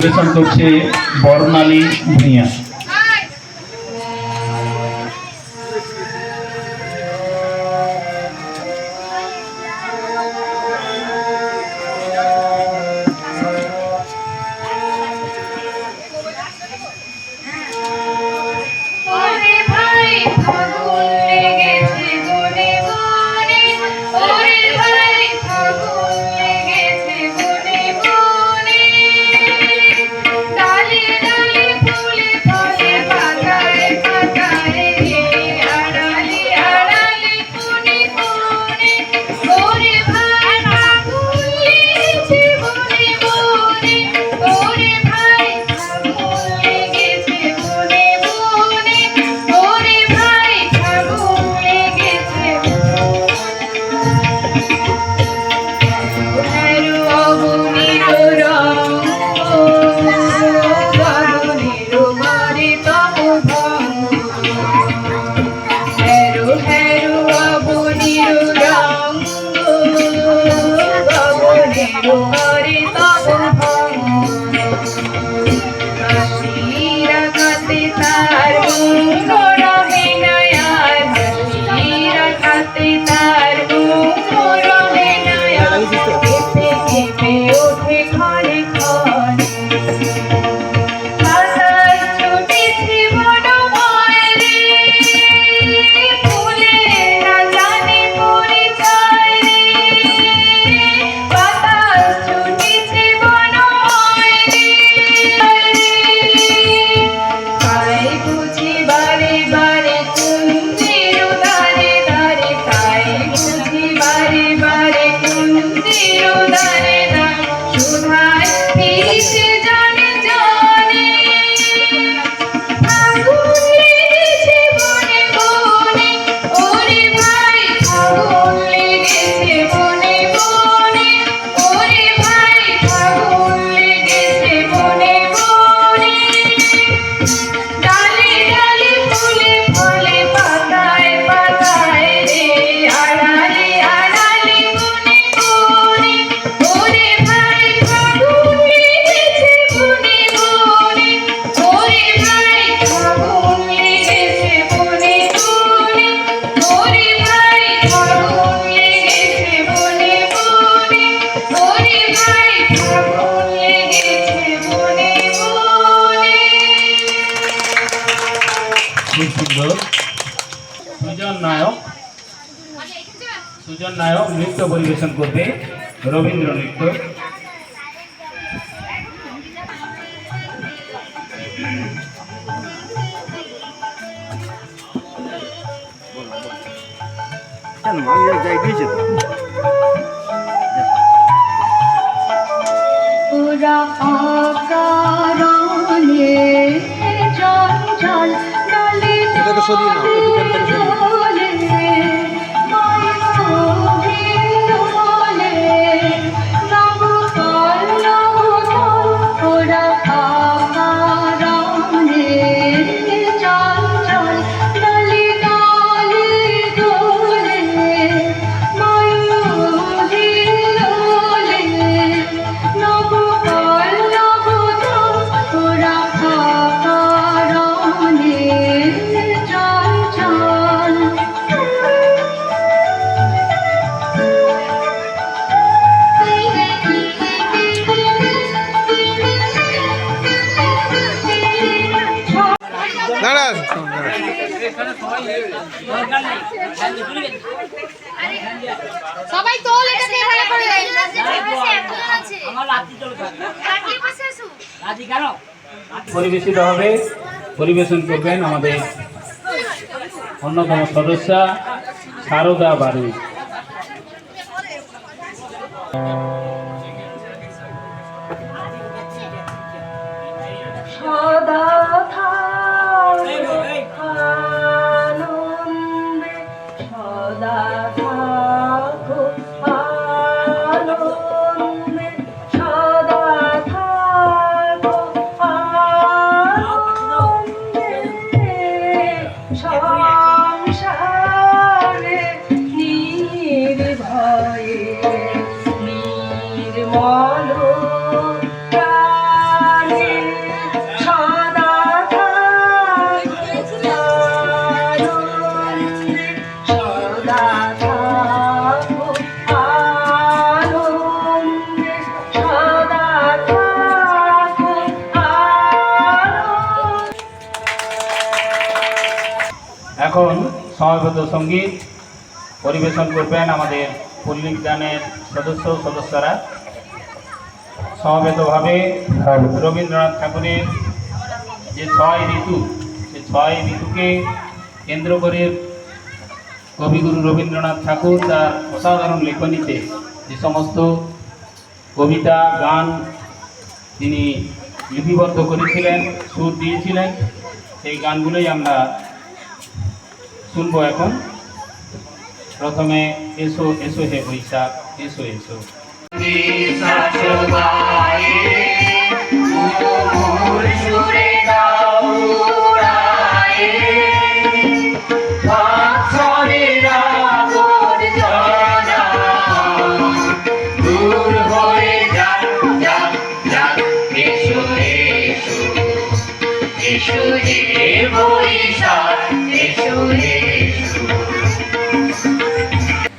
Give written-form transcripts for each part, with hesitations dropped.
পরিবেশন করছে বর্ণালী ভূঁইয়া। সুজন নায়ক নৃত্য পরিবেশন করবে রবীন্দ্র নৃত্য। সবাই তোল এটাকে ভালো করে পরিবেশিত হবে। পরিবেশন করবেন আমাদের অন্যতম সদস্যা সারদা বাড়ি। নির্মল প্রাণে সমবেত সঙ্গীত পরিবেশন করবেন আমাদের পল্লী বিজ্ঞানের সদস্যরা। সমবেতভাবে রবীন্দ্রনাথ ঠাকুরের যে 6 ঋতু, সে 6 ঋতুকে কেন্দ্র করে কবিগুরু রবীন্দ্রনাথ ঠাকুর তার অসাধারণ লেখনীতে যে সমস্ত কবিতা গান তিনি লিপিবদ্ধ করেছিলেন, সুর দিয়েছিলেন, সেই গানগুলোই আমরা শুনবো এখন। প্রথমে এসো এসো হে বৈশাখ, এসো এসো।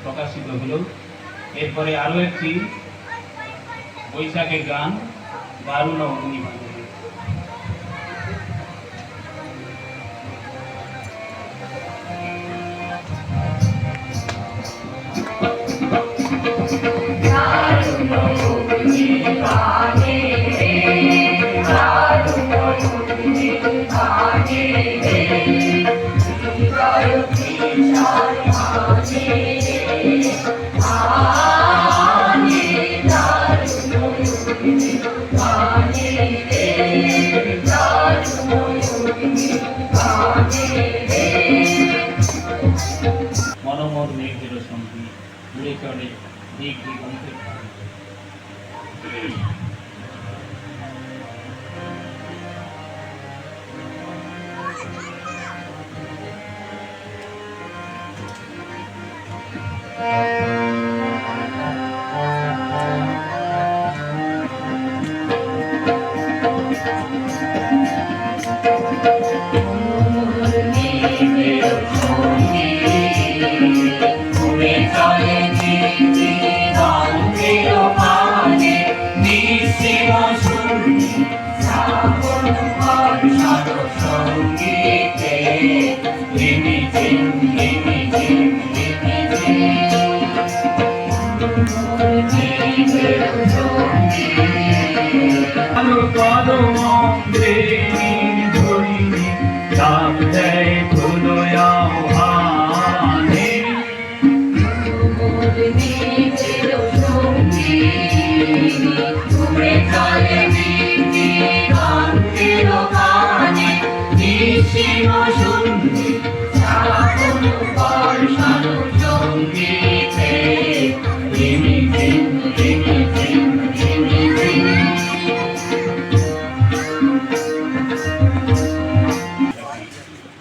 প্রকাশিত হলো। এরপরে আরো একটি বৈশাখের গান, দারুণ অগ্নি বান্ধবী। মনোমোর মেঘের সঙ্গী উড়ে চলে দিক দিগন্তের প্রান্তে।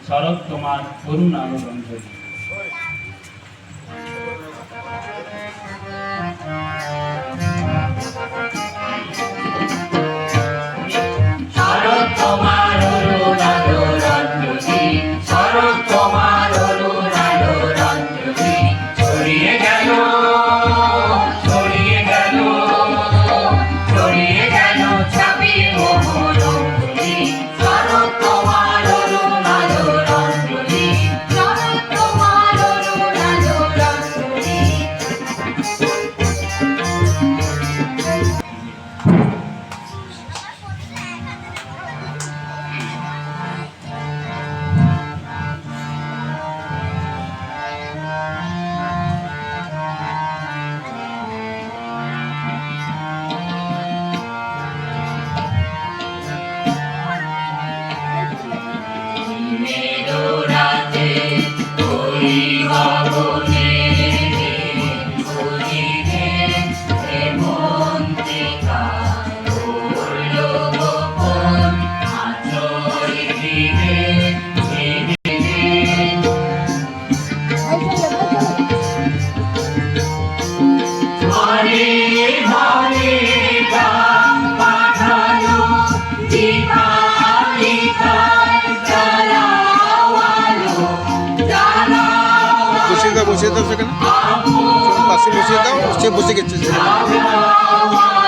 শরৎ তোমার করুণ আলো রঞ্জনী। বসিয়ে দাও সেখানে, পাশে বসিয়ে দাও। সে বসে গেছে,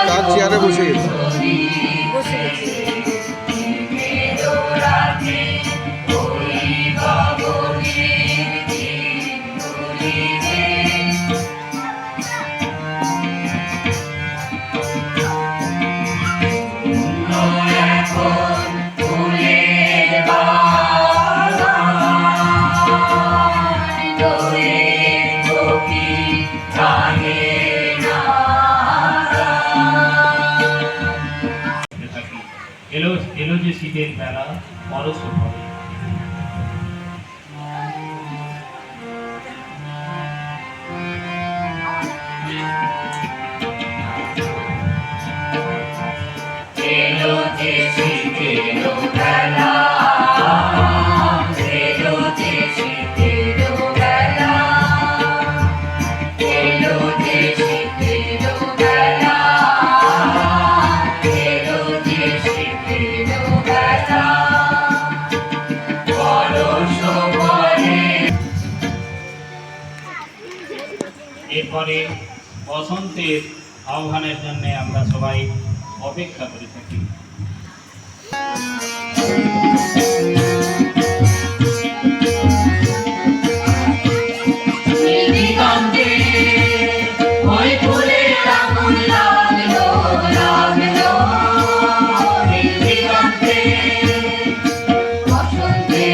তার চেয়ারে বসে গেছে। এলো এলো যে শীতের বেলা পরশ হবে। এলো যে শীতের বেলা, এলো যে শীতের বেলা, এলো যে শীতের বেলা, এলো যে শীতের বেলা, পরশ পরে। এরপরে বসন্তের আহ্বানের জন্য আমরা সবাই অপেক্ষা করে থাকি। দিগন্তে ওই ফুলের আগুন লাগলো, লাগলো দিগন্তে, বসন্তে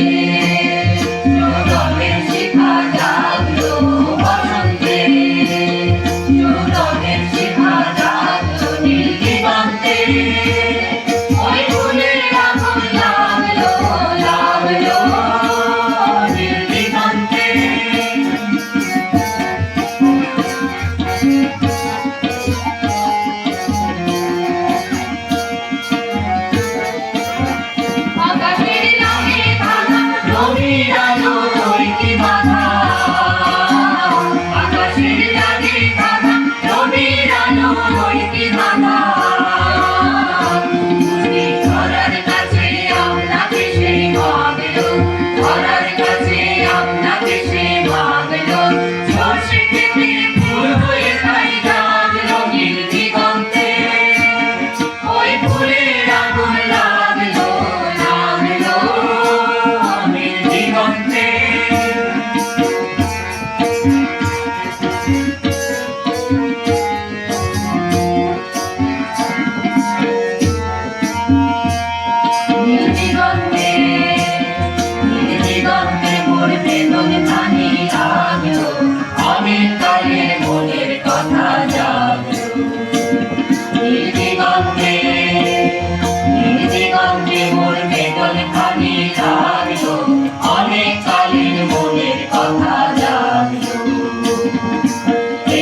রঙের শিখা জাগলো, বসন্তে রঙের শিখা জাগলো দিগন্তে, ওই ফুলের আগুন লাগলো, লাগলো দিগন্তে। আকাশের রঙে ভাঙা রঙিন আলো রইতি বাঁধা, আকাশের রঙে ভাঙা রঙিন আলো রইতি বাঁধা, ধরার কাছে আপনাকে সে মাগলো, ধরার কাছে আপনাকে সে মাগলো, সর্ষে খেতে ফুল হয়ে তাই জাগলো নীল দিগন্তে, ওই ফুলের আগুন লাগলো, লাগলো নীল দিগন্তে। নীল দিগন্তে, নীল দিগন্তে মোর বেদন ধানি লাগলো, অমিত কালের মনের কথা জাগলো। নীল দিগন্তে, নীল দিগন্তে মোর বেদন ধানি লাগলো, অনেক কালের মনের কথা জাগলো।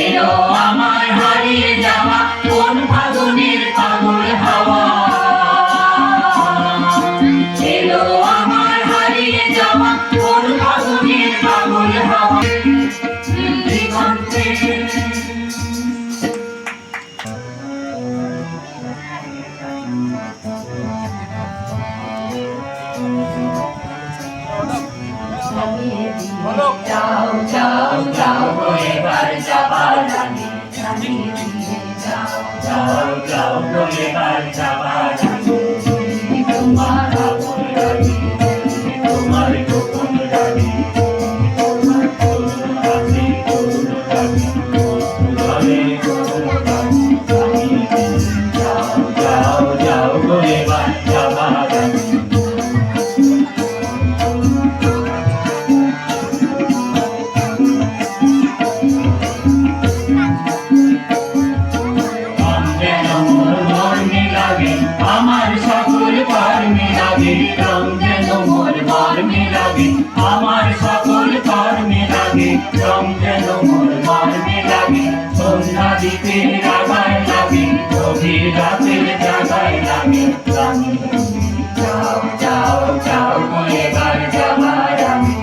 এলো আমার হারিয়ে যাওয়া কোন ফাগুনের পাগল হাওয়া, এলো আমার হারিয়ে যাওয়া কোন ফাগুনের পাগল হাওয়া দিগন্তে। যাও যাও যাও গো এবার যাবার আগে, জানিয়ে দিয়ে যাও, যাও যাও গো এবার যাবার আগে, তোমার আপন রাজি, তোমার গোপন রাজি, তোমার করুণ রাজি, করুণ রাজি, ঘরে করুণ রাজি, জানিয়ে দিয়ে যাও, যাও যাও গো এবার যাবার আগে। আমার সকল কর্মে লাগে, রং যেন মোর মর্মে লাগে, আমার সকল কর্মে লাগে, রং যেন মোর মর্মে লাগে, সন্ধ্যা দিতে রাগায় লাগে, গভীর রাতের জাগায় লাগে, যাও যাও যাও গো এবার যাবার আগে।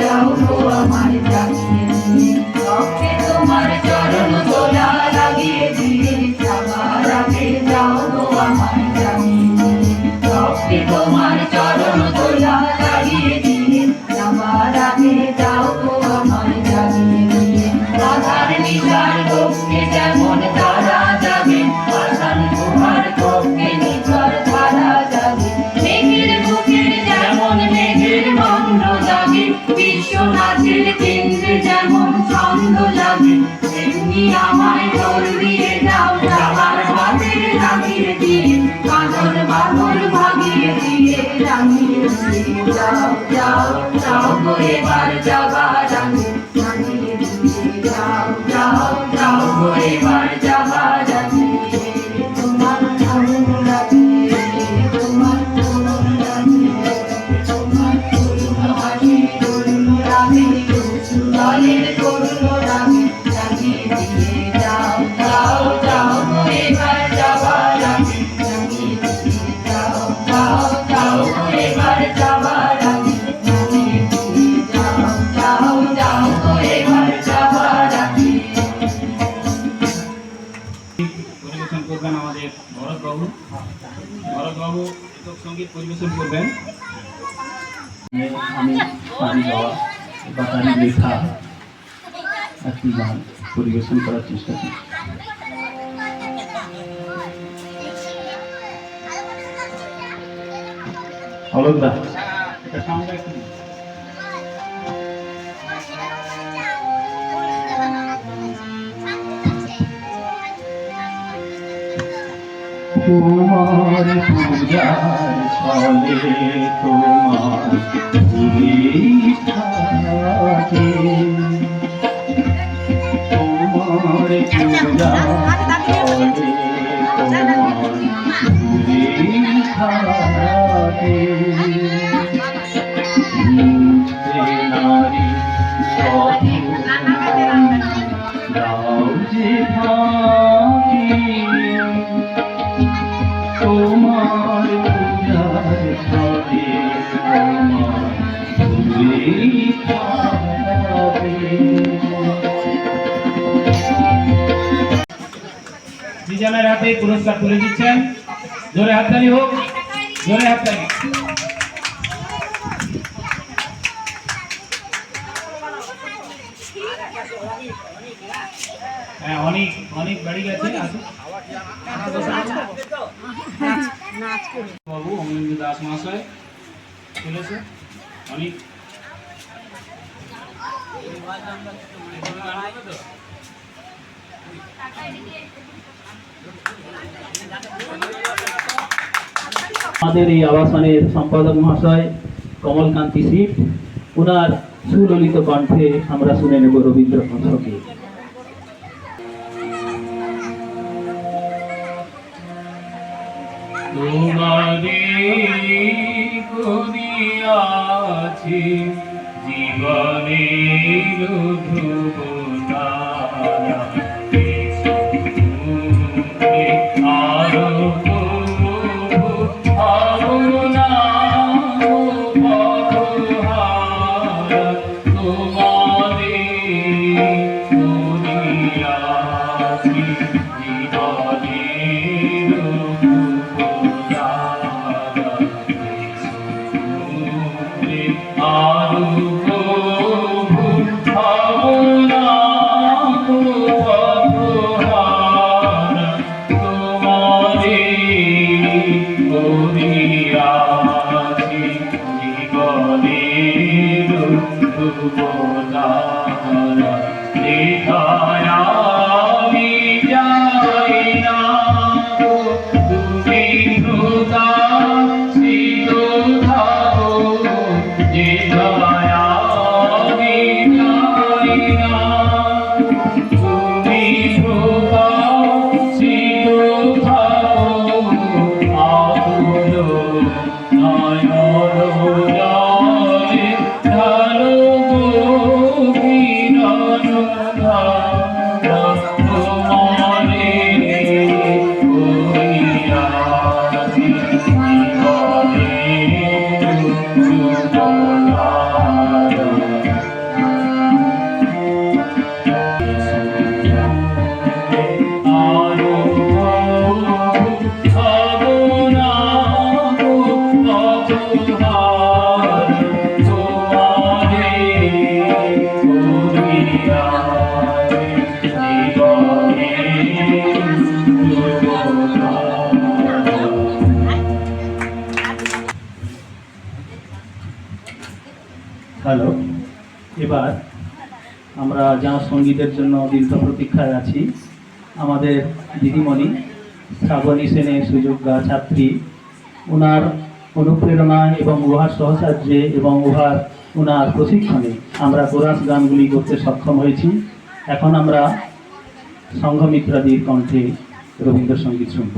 যাও গো আমার জাগিয়ে দিয়ে, রক্তে তোমার চরণ তোলা লাগিয়ে দিয়ে, যাবার আগে যাও গো আমার জাগিয়ে দিয়ে, রক্তে তোমার চরণ তোলা লাগিয়ে দিয়ে, যাবার আগে যাও গো আমার জাগিয়ে দিয়ে। আধার নিশার লোককে যেমন তারা জাগে, আসান তোমার পক্ষে নিচর ধারা জাগে, মেঘের বুকের যেমন মেঘের মন্দ জাগে, বিশ্বনাথের কেন্দ্রে যেমন ছন্দ লাগে, তেমনি আমায় তোর দিয়ে যাও যাবার হাতের লাগিয়ে দিয়ে, কাঁদর বাঁধর ভাগিয়ে দিয়ে, রাঙিয়ে দিয়ে যাও যাও যাও যাও গো এবার যাবার আগে জানিয়ে দিয়ে যাও যাও যাও গো এবার যাবার আগে তোমার তরুণ রাতে তোমার তরুণ রাতে তোমার তরুণ হাসি তরুণ রাতে সুদলের তরুণ রাতে জানিয়ে দিয়ে যাও যাও যাও গো এবার যাবার আগে জানিয়ে দিয়ে যাও যাও যাও গো এবার যাবার আগে জানিয়ে দিয়ে যাও যাও যাও গো এবার যাবার আগে পরিবেশন করবেন আমাদের ভরতবাবু। ভরতবাবু একক সঙ্গীত পরিবেশন করবেন। আমি তারি গাওয়া বা তারি লেখা একটি গান পরিবেশন করার চেষ্টা করি। অলকদা এটা সামনে একটু দিন। তোমার পূজার ছলে তোমার থাকে তোমার পূজার ছলে তোমার থাকে নারী দাও যে থাকি তোমার পূজার ছলে তোমার দুজনের হাতে পুরস্কার তুলে দিচ্ছেন। জোরে হাততালি হোক, জোরে হাততালি। হ্যাঁ, অনেক অনেক বাড়ি গেছে। বাবু অমরেন্দ্র দাস মহাশয় চলেছে। অনেক আমাদের এই আবাসনের সম্পাদক মহাশয় কমলকান্তি সিট, ওনার সুললিত কণ্ঠে আমরা শুনে নেব রবীন্দ্রনাথকে। তোমাদের করিয়াছি জীবনের ধ্রুবতারা, আরো হ্যালো, এবার আমরা যারা সঙ্গীতের জন্য দীর্ঘ প্রতীক্ষায় আছি, আমাদের দিদিমণি শ্রাবণী সেনের সুযোগ্যা ছাত্রী, ওনার অনুপ্রেরণায় এবং উহার সহসাহায্যে এবং ওনার প্রশিক্ষণে আমরা কোরাস গানগুলি করতে সক্ষম হয়েছি। এখন আমরা সংঘমিত্রাদির কণ্ঠে রবীন্দ্রসঙ্গীত শুনব।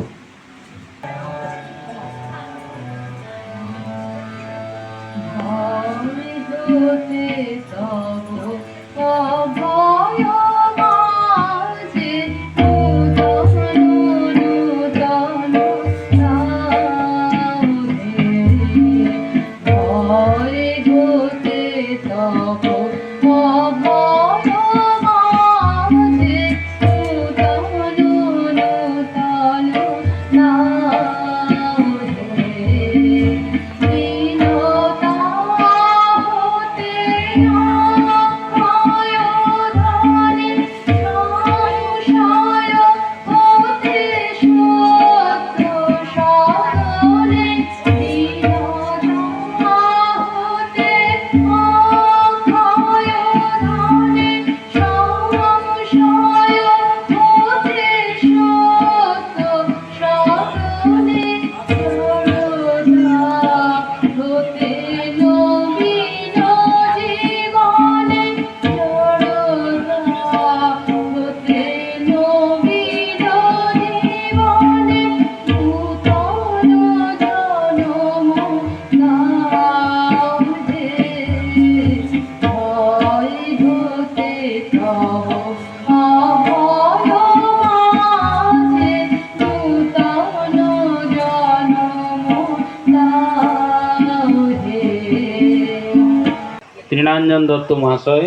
তৃণাঞ্জন দত্ত মহাশয়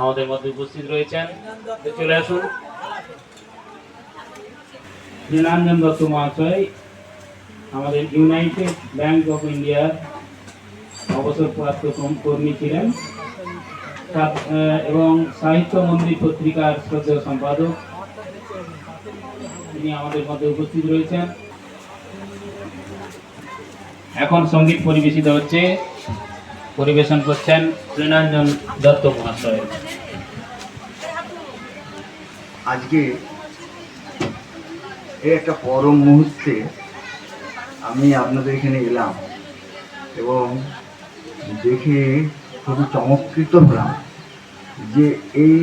আমাদের মধ্যে উপস্থিত রয়েছেন, চলে আসুন। তৃণাঞ্জন দত্ত মহাশয় আমাদের ইউনাইটেড ব্যাংক অফ ইন্ডিয়ার অবসরপ্রাপ্ত কর্মী ছিলেন এবং সাহিত্য মন্দির পত্রিকার শ্রদ্ধেয় সম্পাদক। তিনি আমাদের মধ্যে উপস্থিত রয়েছেন। এখন সঙ্গীত পরিবেশিত হচ্ছে, পরিবেশন করছেন তৃণাঞ্জন দত্ত মহাশয়। আজকে এই একটা পরম মুহূর্তে আমি আপনাদের এখানে এলাম এবং দেখে খুবই চমৎকৃত হলাম যে এই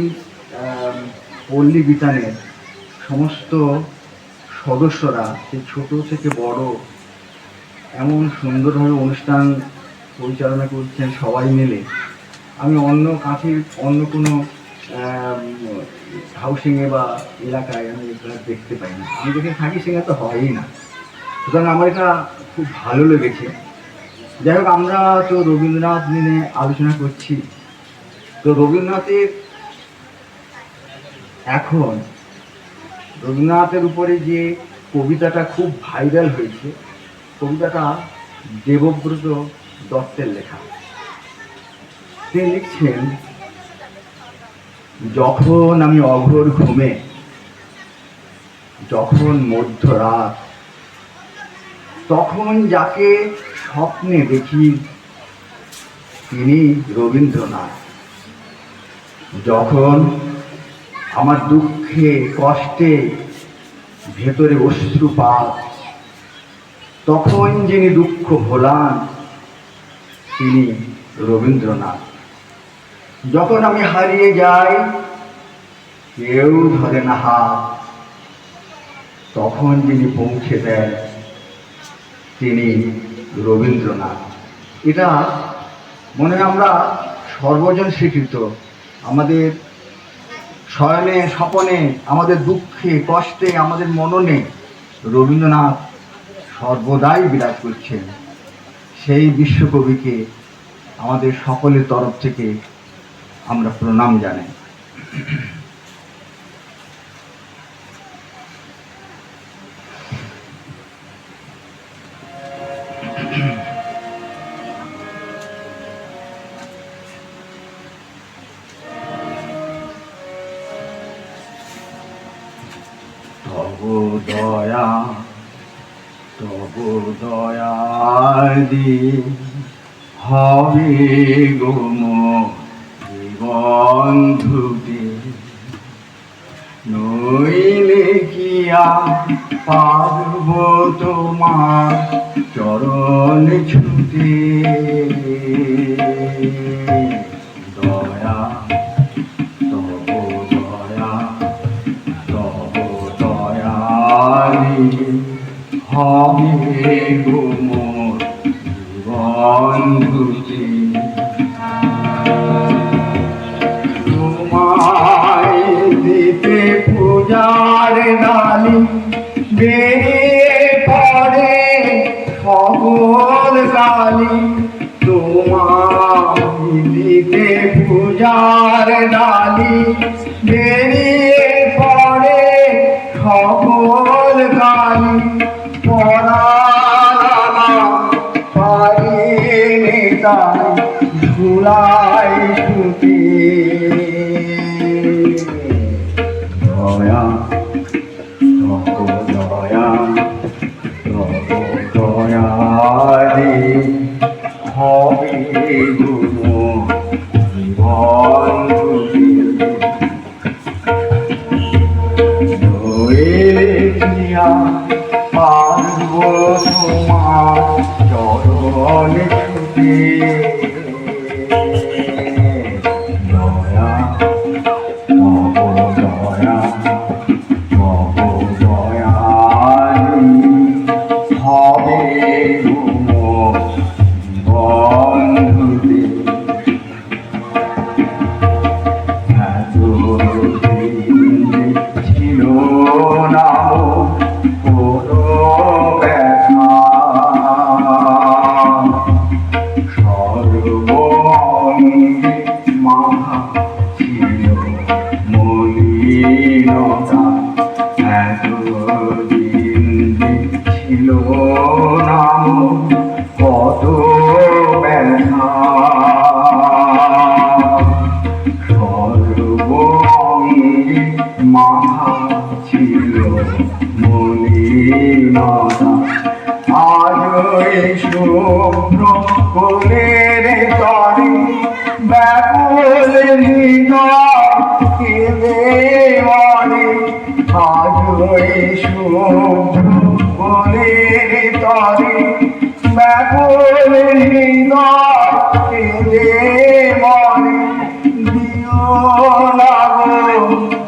পল্লী বিতানের সমস্ত সদস্যরা সেই ছোট থেকে বড় এমন সুন্দরভাবে অনুষ্ঠান পরিচালনা করছেন সবাই মিলে। আমি অন্য কোনো হাউসিংয়ে বা এলাকায় আমি এগুলো দেখতে পাই না। আমি যেখানে থাকি সেখানে তো হয়ই না, সুতরাং আমার এটা খুব ভালো লেগেছে। যাই হোক, আমরা তো রবীন্দ্রনাথ নিয়ে আলোচনা করছি। তো রবীন্দ্রনাথের উপরে যে কবিতাটা খুব ভাইরাল হয়েছে, কবিতাটা দেবব্রত দত্তের লেখা। তিনি লিখছেন, যখন আমি অঘোর ঘুমে, যখন মধ্যরাত, তখন যাকে স্বপ্নে দেখি তিনি রবীন্দ্রনাথ। যখন আমার দুঃখে কষ্টে ভেতরে অশ্রুপাত, তখন যিনি দুঃখ ভোলান তিনি রবীন্দ্রনাথ। যখন আমি হারিয়ে যাই, কেউ ধরে না হাত, তখন যিনি পৌঁছে দেন তিনি রবীন্দ্রনাথ। এটা মনে হয় আমরা সর্বজন স্বীকৃত। আমাদের শয়নে স্বপনে, আমাদের দুঃখে কষ্টে, আমাদের মননে রবীন্দ্রনাথ সর্বদাই বিরাজ করছেন। সেই বিশ্বকবিকে আমাদের সকলের তরফ থেকে আমরা প্রণাম জানাই। তবু দয়াদি হবে গোম বন্ধুতে, নইলে কি আর পারব তোমার চরণ ছুটে দয়া তব দয়া তব দয়ালি হবে গো মোর জীবন দুটি তোমায় দিতে পূজার ডালি বেরিয়ে পড়ে সকল কালি তোমায় দিতে পূজার ডালি বেরিয়ে পড়ে সকল কালি পরাণা পারিনি তাই ধুলাই সুতি দয়া তব দয়া তব দয়ালি হবে গো জীবন দুটি দয়া পারব তোমার চরণে ছুটে দয়া তব দয়া তব দয়ালি হবে গো মোর জীবন দুটি ছিল না কোনো ব্যথা সর্বঙ্গে মাথা ছিল মলিনতা এতদিন ছিল না কত ব্যথা সর্বঙ্গে মাথা ছিল মলিনতা আজ শুভ্র কোলের তরে ব্যাকুল হৃদয় কেঁদে মরে আজ শুভ্র কোলের তরে ব্যাকুল হৃদয় কেঁদে মরে দিও না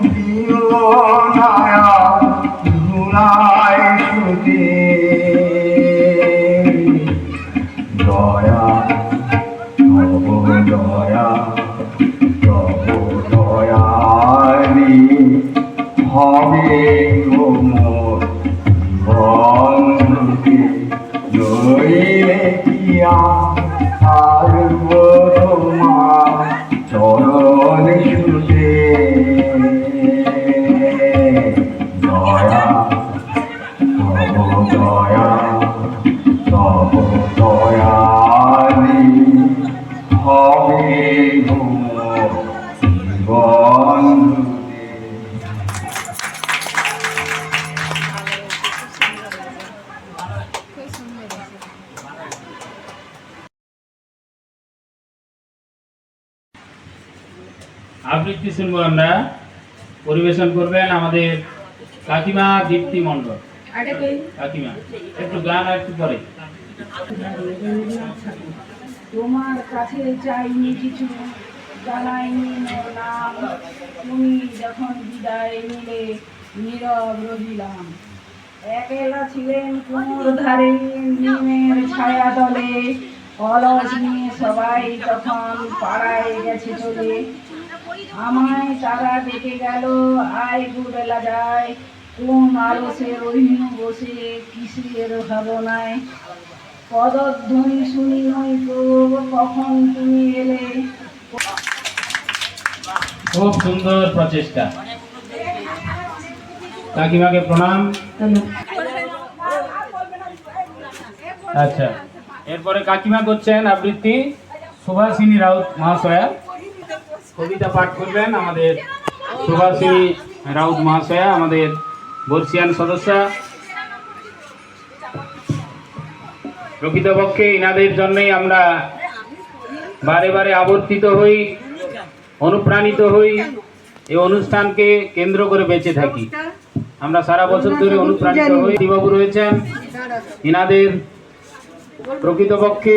দিও না ধুলাই সুতে দয়া তব দয়া তব দয়ালি হবে গো মোর জীবন দুটি নইলে কিয়া আর তোমার চরণে ছুটে দয়া তব দয়া তব দয়ালি হবে গো মোর জীবন দুটি আবৃত্তি শুনবো আমরা। পরিবেশন করবেন আমাদের কাকিমা দীপ্তি মণ্ডল। কাকিমা একটু গান আর একটু পরে। তোমার কাছে চাইনি কিছু, জানাইনি মোর নাম, তুমি যখন বিদায় নিলে নীরব রহিলাম। একলা ছিলেন কোমর ধারে নিমের ছায়া দলে, অলস নিয়ে সবাই তখন পাড়ায় গেছে চলে। আমায় তারা ডেকে গেল, আয় গুড়েলা যায়, কোন আলসে রহিনু বসে কিসের ভাবনায়। পদধ্বনি শুনি নয়তো কখন তুমি এলে। খুব সুন্দর প্রচেষ্টা। কাকিমাকে প্রণাম। আচ্ছা, এরপরে কাকিমা করছেন আবৃত্তি সুভাষিনী রাউত মহাশয়া। কবিতা পাঠ করবেন আমাদের সুভাষিনী রাউত মহাশয়া, আমাদের বর্ষিয়ান সদস্য। প্রকৃতপক্ষে ইনাদের জন্যই আমরা বারে বারে আবর্তিত হই, অনুপ্রাণিত হই, এই অনুষ্ঠানকে কেন্দ্র করে বেঁচে থাকি। আমরা সারা বছর ধরে অনুপ্রাণিত হই। দিবাবু রয়েছেন, ইনাদের প্রকৃতপক্ষে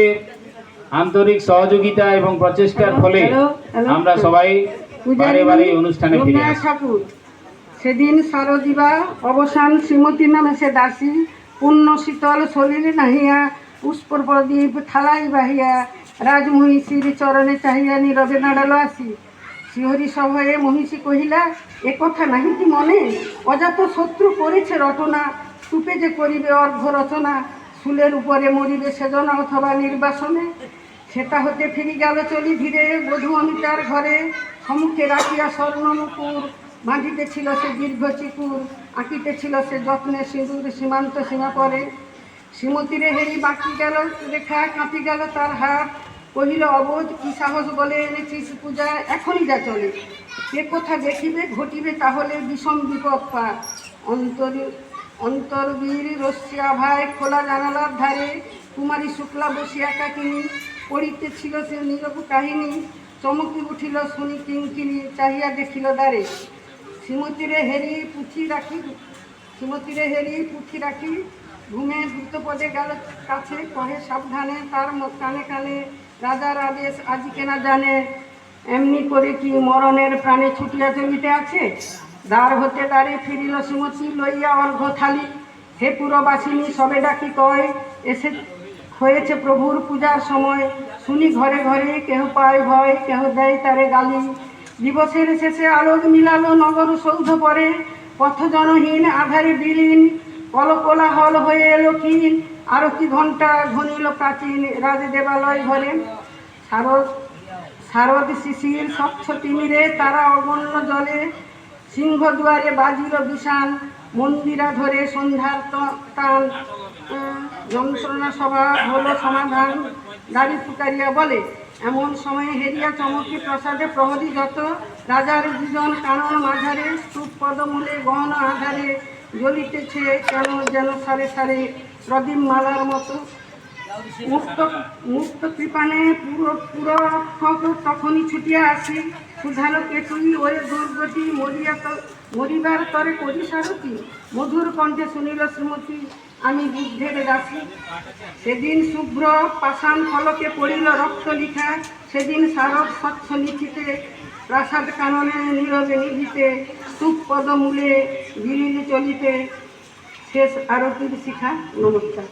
আন্তরিক সহযোগিতা এবং প্রচেষ্টার ফলে আমরা সবাই বারে বারে এই অনুষ্ঠানে ফিরে আসি। ঠাকুর সেদিন শারদিবা অবসান শ্রীমতী নামে সে দাসী পূর্ণ শীতল শরীর নাহিয়া পুষ্পর প্রদীপ থালাই বাহিয়া রাজমহিষীর চরণে চাহিয়া নীরবে নাড়ালো আসি। শিহরি সভয়ে মহিষী কহিলা, এ কথা নাহি কি মনে? অজাত শত্রু করেছে রটনা, স্তূপে যে করিবে অর্ঘ্য রচনা, শুলের উপরে মরিবে সেজনা অথবা নির্বাসনে। সেটা হতে ফিরি গেল চলি ধীরে, বধূ অমিতার ঘরে সম্মুখে রাখিয়া স্বর্ণ মুকুর, বাঁধিতেছিল সে দীর্ঘ চিকুর, আঁকিতেছিল সে যত্নে সিঁদুর সীমান্ত সীমা পরে। শ্রীমতীরে হেরি বাকি গেল রেখা, কাঁপি গেল তার হাত, কহিল অবোধ কি সাহস বলে এনেছিস পূজা, এখনই যা চলে। সে কথা দেখিবে ঘটিবে তাহলে বিষম বিপদ পার। অন্তর্বীর রশ্মিয়া ভাই খোলা জানালার ধারে কুমারী শুক্লা বসিয়া একাকিনী, পড়িতেছিল সে নীরব কাহিনী, চমকি উঠিল শুনি কিঙ্কিনি, চাহিয়া দেখিল দ্বারে। শ্রীমতীরে হেরি পুঁথি রাখি ঘুমে দ্রুত পদে গেল কাছে, কহে সাবধানে তার কানে কানে, রাজার আদেশ আজি কেনা জানে, এমনি করে কি মরণের প্রাণে ছুটিয়া চলিতে আছে। দ্বার হতে দ্বারে ফিরিল শ্রীমতী লইয়া অর্ঘ্য থালি, হে পুরবাসিনী সবে ডাকি কয়, এসে হয়েছে প্রভুর পূজার সময়। শুনি ঘরে ঘরে কেহ পায় ভয়, কেহ দেয় তারে গালি। দিবসের শেষে আলোক মিলালো নগর সৌধ পরে, পথজনহীন আধারে বিলীন, কলকোলাহল হয়ে এলো ক্ষীণ, আরতি ঘণ্টা ধ্বনিল প্রাচীন রাজ দেবালয় ঘরে। শারদ শিশির স্বচ্ছ তিমিরে তারা অগণ্য জলে, সিংহদুয়ারে বাজিল বিষান, মন্দিরা ধরে সন্ধ্যার টান, যন্ত্রণা সভা হলো সমাধান, দাড়ি ফুকারিয়া বলে। এমন সময়ে হেরিয়া চমকি প্রসাদে প্রহরী যত, রাজার দুজন কানন মাঝারে, স্তূপ পদমূলে গহন আধারে, জ্বলিতেছে কেন যেন সারে সারে প্রদীপ মালার মতো। মুক্ত কৃপানে পুরো তখনই ছুটিয়া আসি, সুধালো কেতুই ওরে দুর্গতি, মরিবার তরে করি সারতি, মধুর কণ্ঠে শুনিল শ্রীমতী আমি বুদ্ধের দাসী। সেদিন শুভ্র পাষাণ ফলকে পড়িল রক্ত লিখা, সেদিন শারদ স্বচ্ছ লিখিতে, প্রাসাদ কাননে নীরবে নিভিতে, স্তূপ পদমূলে বিলীন চলিতে, শেষ আরতির শিখা। নমস্কার।